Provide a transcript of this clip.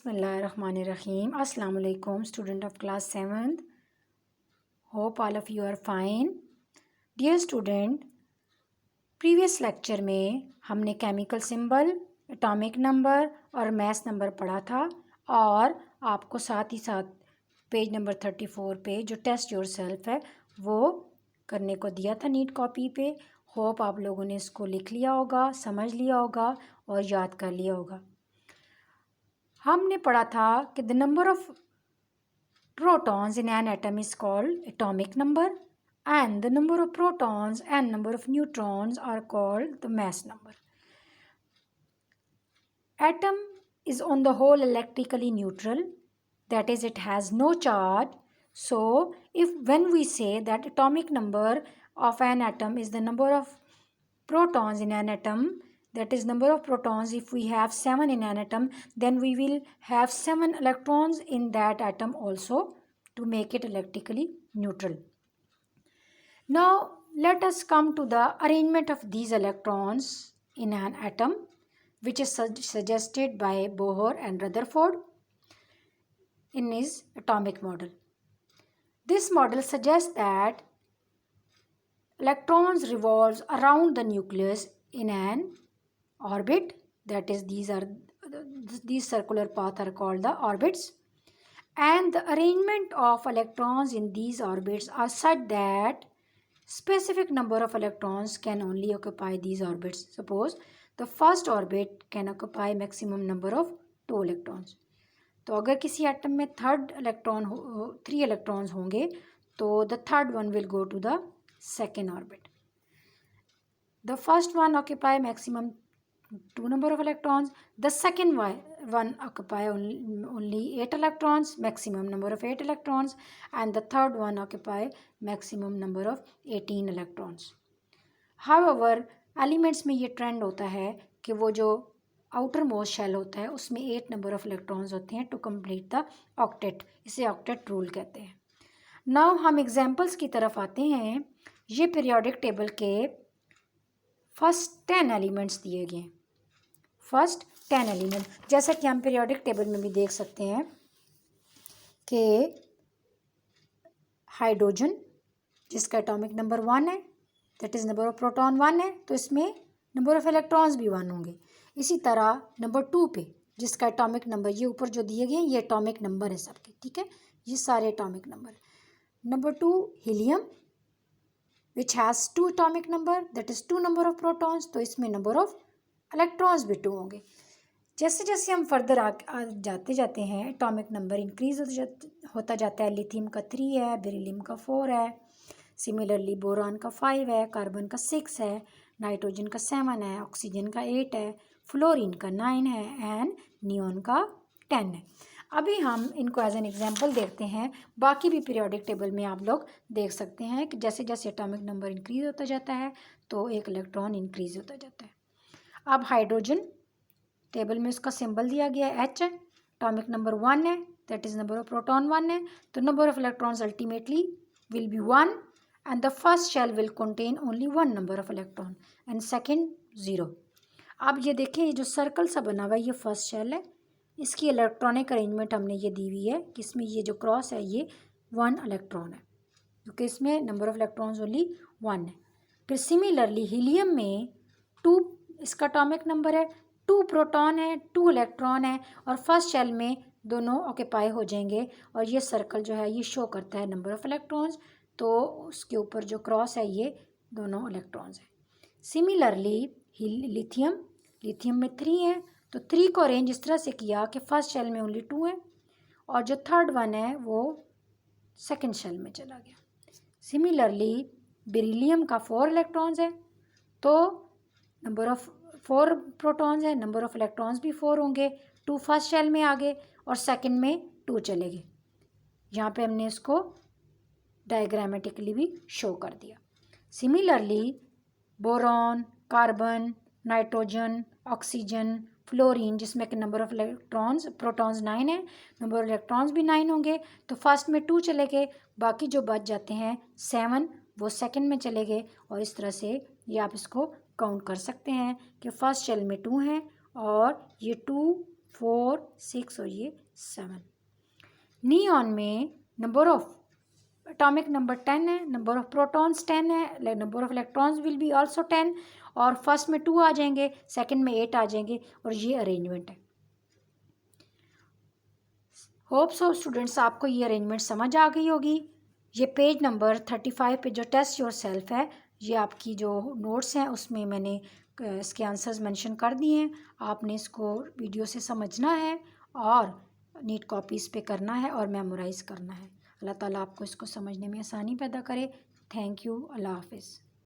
Bismillahirrahmanirrahim. Assalamu alaikum, student of class 7th. Hope all of you are fine. Dear student, previous lecture में हमने chemical symbol, atomic number और math number पढ़ा था और आपको साथ ही साथ पेज नंबर 34 पे जो टेस्ट योर सेल्फ है वो करने को दिया था नीट कॉपी पे। होप आप लोगों ने इसको लिख लिया होगा, समझ लिया होगा और याद कर लिया होगा। हमने पढ़ा था कि the number of protons in an atom is called atomic number and the number of protons and number of neutrons are called the mass number. Atom is on the whole electrically neutral, that is it has no charge. So if when we say that atomic number of an atom is the number of protons in an atom, that is number of protons, if we have 7 in an atom, then we will have 7 electrons in that atom also to make it electrically neutral. Now let us come to the arrangement of these electrons in an atom, which is suggested by Bohr and Rutherford in his atomic model. This model suggests that electrons revolves around the nucleus in an orbit, that is these circular paths are called the orbits, and the arrangement of electrons in these orbits are such that specific number of electrons can only occupy these orbits. Suppose the first orbit can occupy maximum number of 2 electrons. तो अगर किसी atom में 3 electrons होंगे तो the third one will go to the second orbit. The first one occupy maximum 2 number of electrons. The second one occupy only 8 electrons, maximum number of 8 electrons, and the third one occupy maximum number of 18 electrons. However, elements में ये trend होता है कि वो जो outer most shell होता है उसमें 8 नंबर ऑफ इलेक्ट्रॉन्स होते हैं टू कंप्लीट द ऑक्टेट। इसे ऑक्टेट रूल कहते हैं। नाउ हम एग्जांपल्स की तरफ आते हैं। ये पीरियोडिक टेबल के फर्स्ट 10 एलिमेंट्स दिए गए हैं। फर्स्ट 10 एलिमेंट, जैसा कि हम पीरियोडिक टेबल में भी देख सकते हैं कि हाइड्रोजन जिसका एटॉमिक नंबर 1 है, that is number of proton 1 है, तो इसमें नंबर ऑफ इलेक्ट्रॉन्स भी 1 होंगे। इसी तरह नंबर 2 पे जिसका एटॉमिक नंबर, ये ऊपर जो दिए गए हैं ये एटॉमिक नंबर है सबके, ठीक है, ये सारे atomic number. Number 2 helium which has 2 atomic number, that is 2 number of protons, तो इसमें नंबर ऑफ इलेक्ट्रॉन्स भी 2 होंगे। जैसे जैसे हम फर्दर जाते हैं एटॉमिक नंबर इंक्रीज होता जाता है। लिथियम का 3 है, बेरिलियम का 4 है, सिमिलरली बोरान का 5 है, कार्बन का 6 है, नाइट्रोजन का 7 है, ऑक्सीजन का 8 है, फ्लोरीन का 9 है एंड नियॉन का 10 है। अभी हम इनको एज एन एग्जांपल देखते हैं। बाकी भी पीरियोडिक टेबल में आप लोग देख सकते हैं कि जैसे जैसे एटॉमिक नंबर इंक्रीज होता जाता है तो एक इलेक्ट्रॉन इंक्रीज होता जाता है। अब हाइड्रोजन टेबल में उसका सिंबल दिया गया है H है, एटॉमिक नंबर 1 है, that is number of proton 1 है, तो number of electrons ultimately will be 1 and the first shell will contain only 1 number of electron and second 0. अब ये देखें, ये जो सर्कल सा बना हुआ है ये फर्स्ट शेल है। इसकी इलेक्ट्रॉनिक अरेंजमेंट हमने ये दी हुई है कि इसमें ये जो क्रॉस है ये 1 इलेक्ट्रॉन है, क्योंकि इसमें नंबर ऑफ इलेक्ट्रॉन्स ओनली 1 है। फिर सिमिलरली हीलियम में 2 इसका एटॉमिक नंबर है, 2 प्रोटॉन है, 2 इलेक्ट्रॉन है और फर्स्ट शेल में दोनों ऑक्यूपाई हो जाएंगे और ये सर्कल जो है ये शो करता है नंबर ऑफ इलेक्ट्रॉन्स, तो उसके ऊपर जो क्रॉस है ये दोनों इलेक्ट्रॉन्स हैं। सिमिलरली लिथियम में 3 है, तो 3 को अरेंज इस तरह से किया कि फर्स्ट शेल में ओनली 2 है और जो थर्ड वन है वो सेकंड शेल में चला गया। सिमिलरली बेरिलियम का 4 इलेक्ट्रॉन्स है, तो नंबर ऑफ 4 प्रोटॉन्स है, नंबर ऑफ इलेक्ट्रॉन्स भी 4 होंगे, 2 फर्स्ट शेल में आ गए और सेकंड में 2 चले गए। यहाँ पे हमने इसको डायग्रामेटिकली भी शो कर दिया। Similarly boron, carbon, nitrogen, oxygen, fluorine जिसमें कि नंबर ऑफ प्रोटॉन्स 9 है, नंबर ऑफ इलेक्ट्रॉन्स भी 9 होंगे, तो फर्स्ट में 2 चले गए, बाकी जो बच जाते हैं 7 वो सेकंड में चले गए और इस तरह से ये आप इसको काउंट कर सकते हैं कि फर्स्ट शेल में 2 हैं और ये 2 4, 6 और ये 7। नियॉन में नंबर ऑफ एटॉमिक नंबर 10 है, नंबर ऑफ प्रोटॉन्स 10 है, number of electrons will be also 10, और फर्स्ट में 2 आ जाएंगे, सेकंड में 8 आ जाएंगे, और ये अरेंजमेंट है। होप सो स्टूडेंट्स आपको ये अरेंजमेंट समझ आ गई होगी। ये पेज नंबर 35 पे जो टेस्ट योर सेल्फ है, ये आपकी जो नोट्स हैं उसमें मैंने इसके आंसर्स मेंशन कर दिए हैं। आपने इसको वीडियो से समझना है और नीट कॉपीज़ पे करना है और मेमोराइज़ करना है। अल्लाह ताला आपको इसको समझने में आसानी पैदा करे। Thank you. अल्लाह हाफिज़।